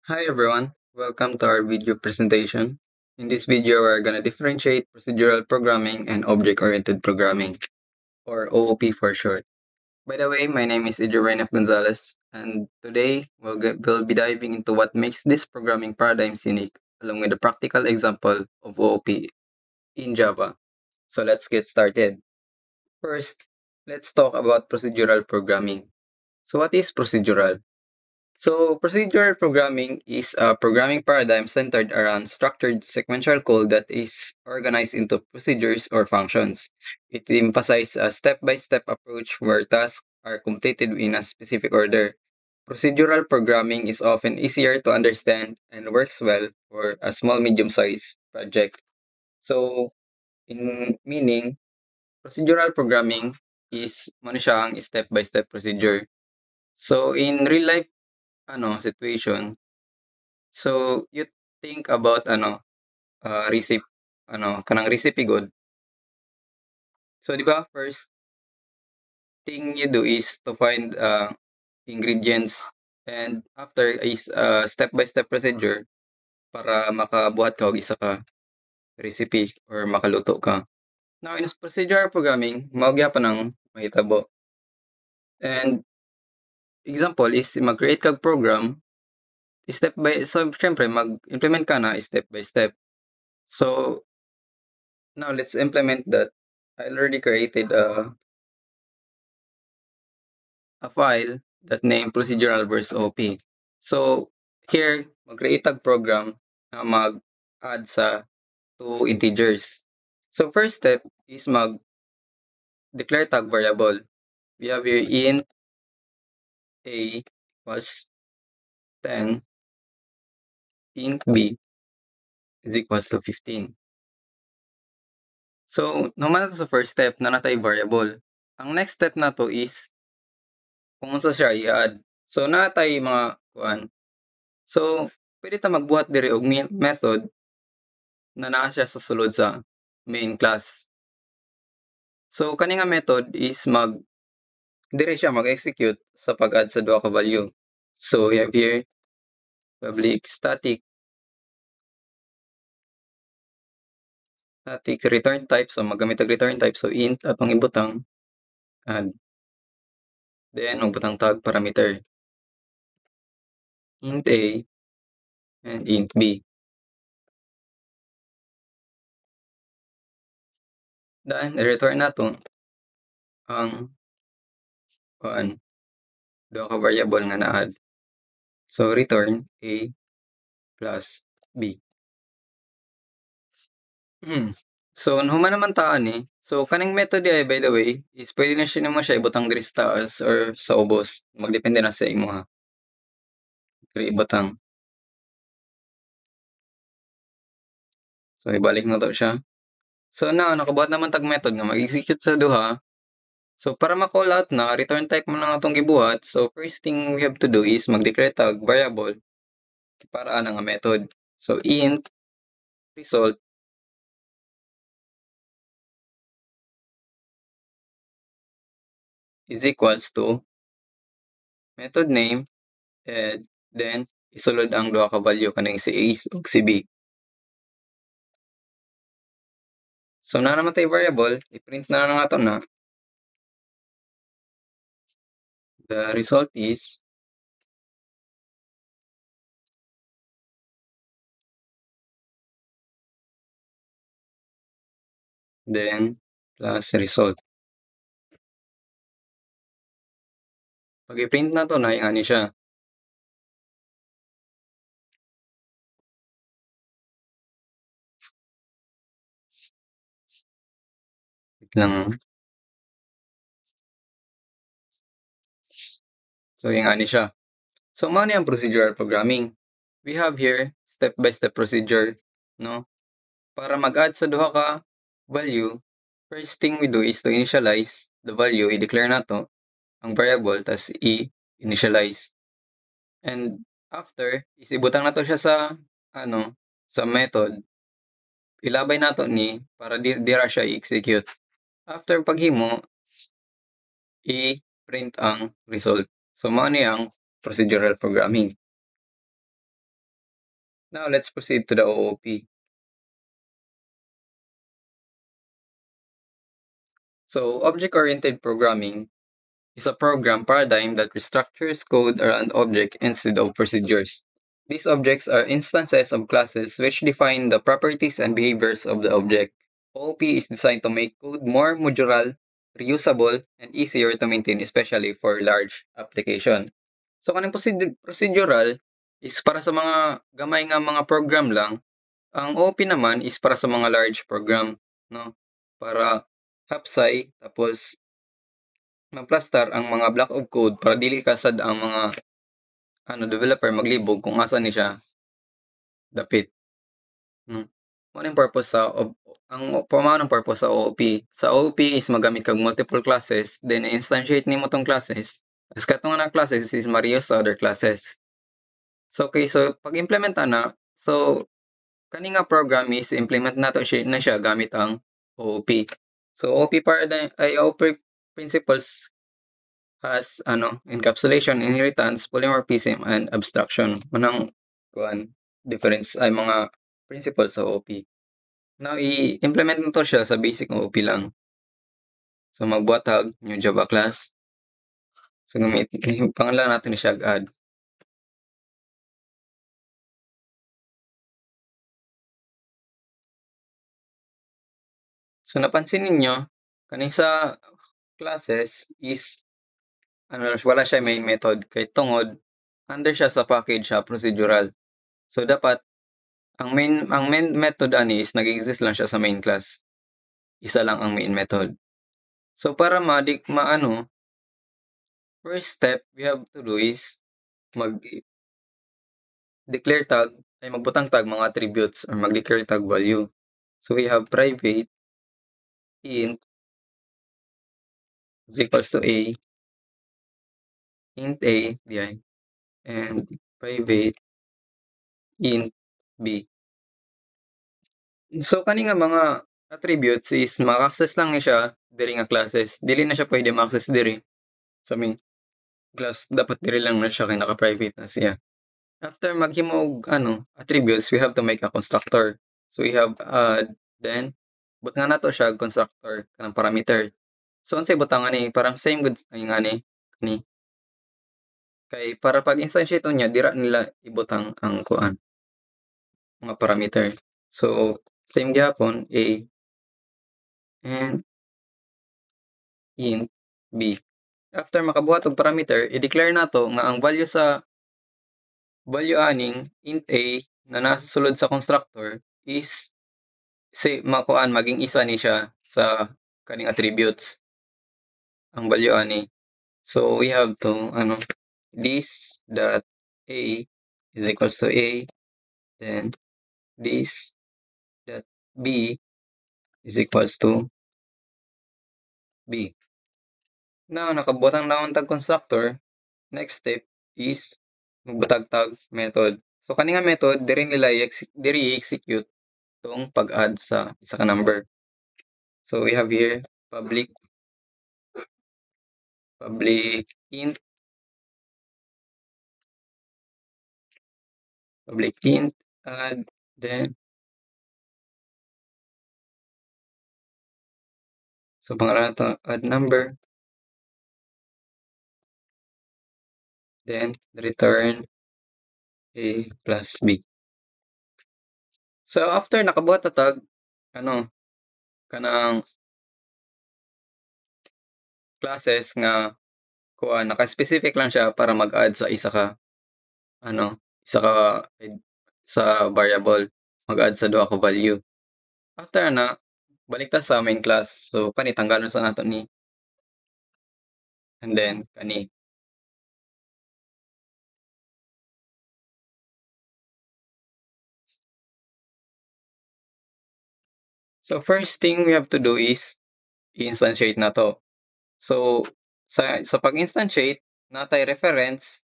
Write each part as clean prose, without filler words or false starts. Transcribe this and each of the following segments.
Hi everyone, welcome to our video presentation. In this video, we're going to differentiate procedural programming and object-oriented programming, or OOP for short. By the way, my name is Idrian F. Gonzalez, and today we'll be diving into what makes these programming paradigms unique, along with a practical example of OOP in Java. So let's get started. First, let's talk about procedural programming. So what is procedural? So, procedural programming is a programming paradigm centered around structured sequential code that is organized into procedures or functions. It emphasizes a step by step approach where tasks are completed in a specific order. Procedural programming is often easier to understand and works well for a small medium sized project. So, in meaning, procedural programming is siyang step by step procedure. So, in real life situation, so, you think about recipe kanang recipe good. So, 'di ba, first thing you do is to find, ingredients and after is, step-by-step procedure para makabuhat ka og isa ka recipe or makaluto ka. Now, in procedural programming, mao gyapon ang mahitabo. And example is mag-create kag program, so siyempre mag-implement ka na step by step. So, now let's implement that. I already created a file that name procedural verse OP. So, here, mag-create tag program na mag-add sa two integers. So, first step is mag-declare tag variable. We have here int a was 10, int b is equals to 15. So, naman na to sa first step na natay variable. Ang next step na to is kung unsa siya i-add. So, natay mga kuan. So, pwede ta magbuhat diri og method na naa siya sa sulod sa main class. So, kani nga method is dire siya mag-execute sa pag-add sa duha ka value. So, we have here public static return type. So, magamit ang return type. So, int atong ibutang add. Then, magbutang tag parameter. Int a and int b. Then, i-return nato ang duha ka variable nga na-add. So, return a plus b. So, human naman ta ani. So, kaning method ay by the way is pwede na siya naman siya ibutang diri sa taas or sa ubos. Magdepende na sa imo ha. Diri ibutang. So, ibalik na to siya. So, now, nakabuhat naman tag method nga mag-execute sa duha. So, para ma-call out na, return type mo na itong gibuhat. So, first thing we have to do is mag-declare tag variable para nga method. So, int result is equals to method name and then isulod ang duha ka value kaning si A ug si B. So, na naman tayo variable, i-print na lang nato na the result is then plus result. Pag i-print na to na, yung ani siya. Wait lang. So, yung ani siya. So, mao ni ang procedural programming. We have here step-by-step procedure, no? Para mag-add sa duha ka value, first thing we do is to initialize the value, i-declare nato ang variable, tas i-initialize. And after, is ibutang nato siya sa, sa method. Ilabay nato ni para dira siya i-execute. After paghimo, i-print ang result. So, mao ni ang procedural programming. Now let's proceed to the OOP. So object-oriented programming is a program paradigm that restructures code around object instead of procedures. These objects are instances of classes which define the properties and behaviors of the object. OOP is designed to make code more modular, reusable, and easier to maintain, especially for large application. So kanang procedural is para sa mga gamay nga mga program lang. Ang OOP naman is para sa mga large program, no? Para hapsay tapos maplastar ang mga block of code para dili kasad ang mga developer maglibog kung asa ni siya dapit. Mao ning purpose sa mao ng purpose sa OOP. Sa OOP is magamit kag multiple classes, then instantiate nimo tong classes. As katong nga classes is ma-reuse sa other classes. So okay, so pag-implement ana, so kani nga program is implement nato na siya gamit ang OOP. So OOP paradigm ay OOP principles has encapsulation, inheritance, polymorphism, and abstraction. Manang difference ay mga principles sa OOP. Now, i-implement mo to siya sa basic OOP lang. So, magbuhat tag new Java class. So, pangalan natin siya add. So, napansin ninyo, kaning sa classes is wala siya main method kay tungod under siya sa package siya procedural. So, dapat ang main method ani is nag-exist lang siya sa main class. Isa lang ang main method. So para first step we have to do is mag-declare tag ay magbutang tag mga attributes or mag-declare tag value. So we have private int is equals to a, int a diyan, and private int b. So kani nga mga attributes is maka-access lang ni siya diri nga classes. Dili na siya pwede ma-access diri sa main class. Dapat diri lang na siya kay naka-private na siya. After maghimo og attributes, we have to make a constructor. So we have then but nga nato siya constructor kanang parameter. So unsay butang ani parang same good ay nga ni kay para pag instantiate niya dira nila ibutang ang kuan mga parameter. So same gyapon a and int b. After makabuhat og parameter, i-declare nato nga ang value sa value aning int a na nasa sulod sa constructor is maging isa ni siya sa kaning attributes ang value ani. So we have to this dot a is equals to a, then this dot b is equals to b. Now nakabuhat ang naon tag constructor, next step is magbutag tag method. So kani nga method diri nila i-execute tong pag-add sa isa ka number. So we have here public int add, then so pangalan to add number, then return a plus b. So after nakabuhat na tag kanang classes nga naka-specific lang siya para mag-add sa isa ka isa ka sa variable, mag-add sa duha ka value. After na balik ta sa main class. So kani tanggalon sa nato ni, and then kani. So first thing we have to do is i-instantiate na to. So sa pag-instantiate natay reference,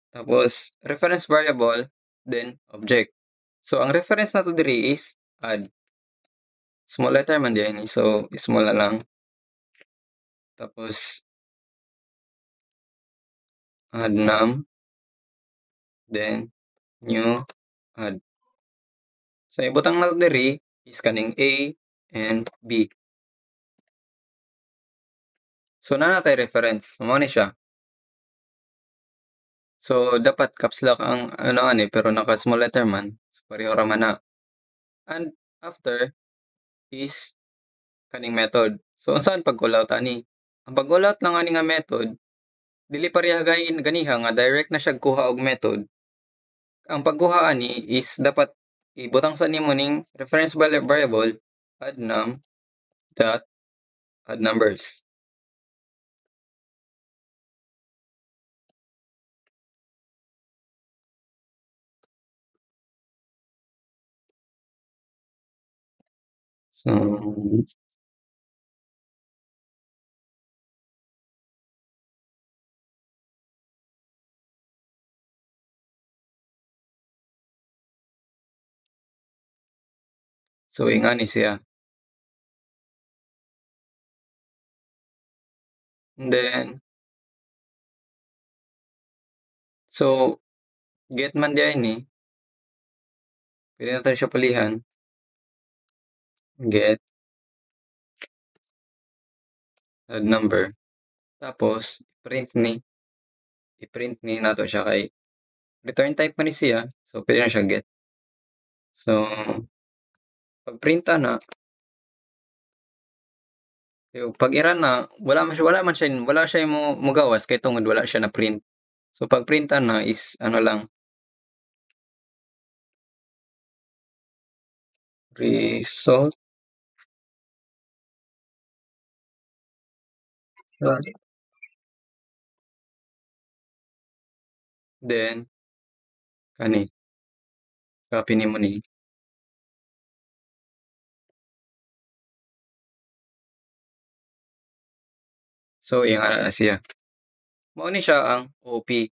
tapos reference variable, then object. So ang reference nato diri is add. Small letter man diyan, so small na lang. Tapos add num, then new add. So ibutang na diri is kaning A and B. So na natay reference, mao ni siya. So dapat caps lock ang ano ani pero naka small letter man, so pareho ra man na. And after is kaning method. So unsaon pag-callout ani? Ang pag-callout lang ani nga method dili pareha ganiha nga direct na siya kuha og method. Ang pagkuha ani is dapat ibutang sa nimo ning reference variable add num dot add numbers. So ingani siya. And then so get man diay pwede natin siya palihan. Get add number. Tapos i-print ni nato siya kay return type man ni siya. So pwede na siya get. So pag printa na, yung pag ira na wala siya mo gawas kay tungod wala siya na print. So pag printa na is ano lang result then kani copy nimo ni. So yung ana na siya. Mao ni siya ang OP.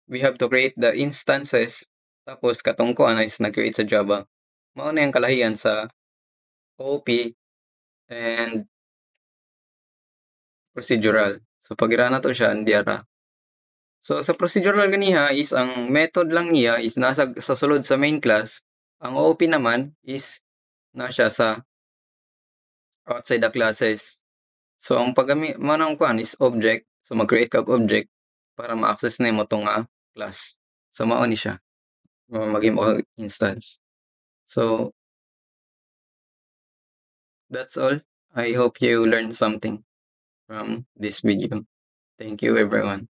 We have to create the instances tapos katong kuan is nag-create sa Java. Mao na yung kalahian sa OOP and procedural. So pag ira na to siya hindi ara. So sa procedural ganiha is ang method lang niya is nasa sa sulod sa main class. Ang OOP naman is na siya sa outside the classes. So ang mao nang kuan is object. So mag-create kag object para ma-access nimo tong class. So mao ni siya. Maghimo kag instance. So that's all. I hope you learned something from this video. Thank you everyone.